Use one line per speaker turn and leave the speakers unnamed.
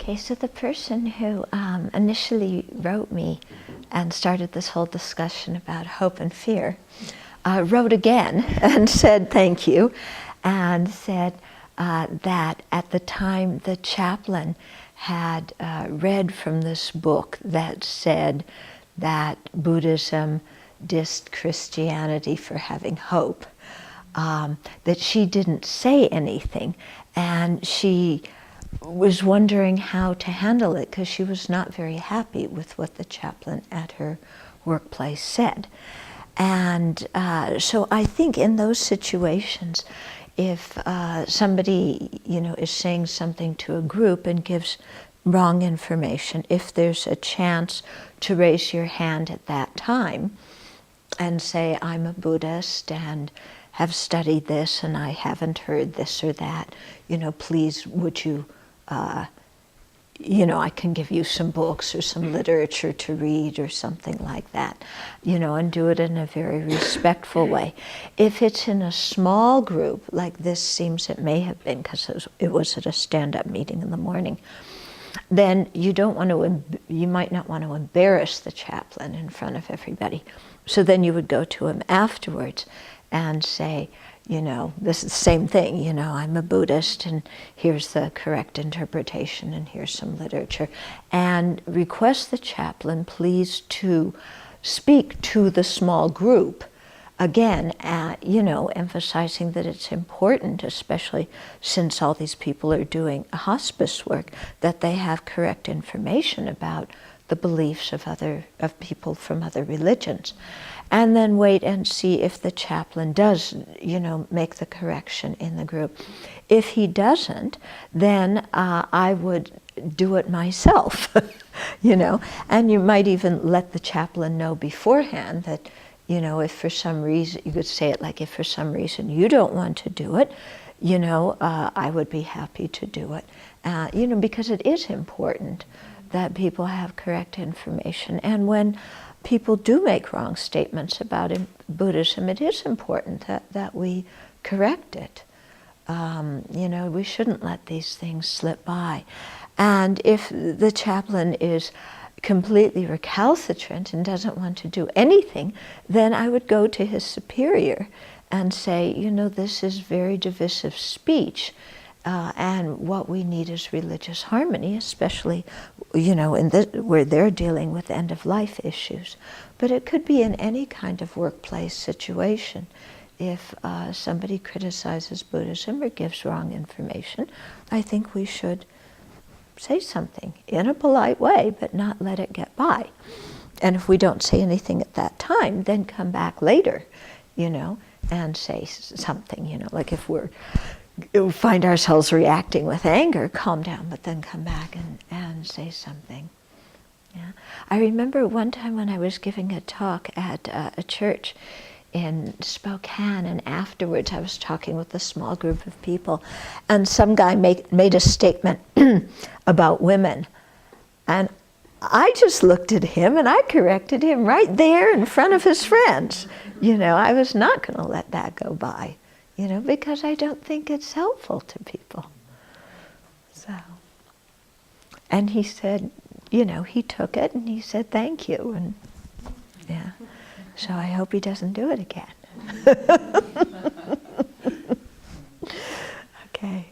Okay, so the person who initially wrote me and started this whole discussion about hope and fear wrote again and said thank you, and said that at the time the chaplain had read from this book that said that Buddhism dissed Christianity for having hope, that she didn't say anything, and she was wondering how to handle it because she was not very happy with what the chaplain at her workplace said. And so I think in those situations, if somebody, is saying something to a group and gives wrong information, if there's a chance to raise your hand at that time and say, I'm a Buddhist and have studied this and I haven't heard this or that, please would you, I can give you some books or some literature to read or something like that, and do it in a very respectful way. If it's in a small group, like this seems it may have been because it was at a stand-up meeting in the morning, then you might not want to embarrass the chaplain in front of everybody. So then you would go to him afterwards and say, this is the same thing, I'm a Buddhist and here's the correct interpretation and here's some literature. And request the chaplain please to speak to the small group, again, emphasizing that it's important, especially since all these people are doing hospice work, that they have correct information about the beliefs of people from other religions. And then wait and see if the chaplain does, make the correction in the group. If he doesn't, then I would do it myself, and you might even let the chaplain know beforehand that, if for some reason, you could say it like, if for some reason you don't want to do it, I would be happy to do it, because it is important that people have correct information. And when people do make wrong statements about Buddhism, it is important that we correct it. We shouldn't let these things slip by. And if the chaplain is completely recalcitrant and doesn't want to do anything, then I would go to his superior and say, this is very divisive speech. And what we need is religious harmony, especially, where they're dealing with end-of-life issues. But it could be in any kind of workplace situation. If somebody criticizes Buddhism or gives wrong information, I think we should say something in a polite way, but not let it get by. And if we don't say anything at that time, then come back later, and say something, like if we find ourselves reacting with anger, calm down, but then come back and say something. Yeah. I remember one time when I was giving a talk at a church in Spokane, and afterwards I was talking with a small group of people, and some guy made a statement about women, and I just looked at him and I corrected him right there in front of his friends. I was not going to let that go by. Because I don't think it's helpful to people. So, and he said, he took it and he said, thank you. And yeah, so I hope he doesn't do it again. Okay.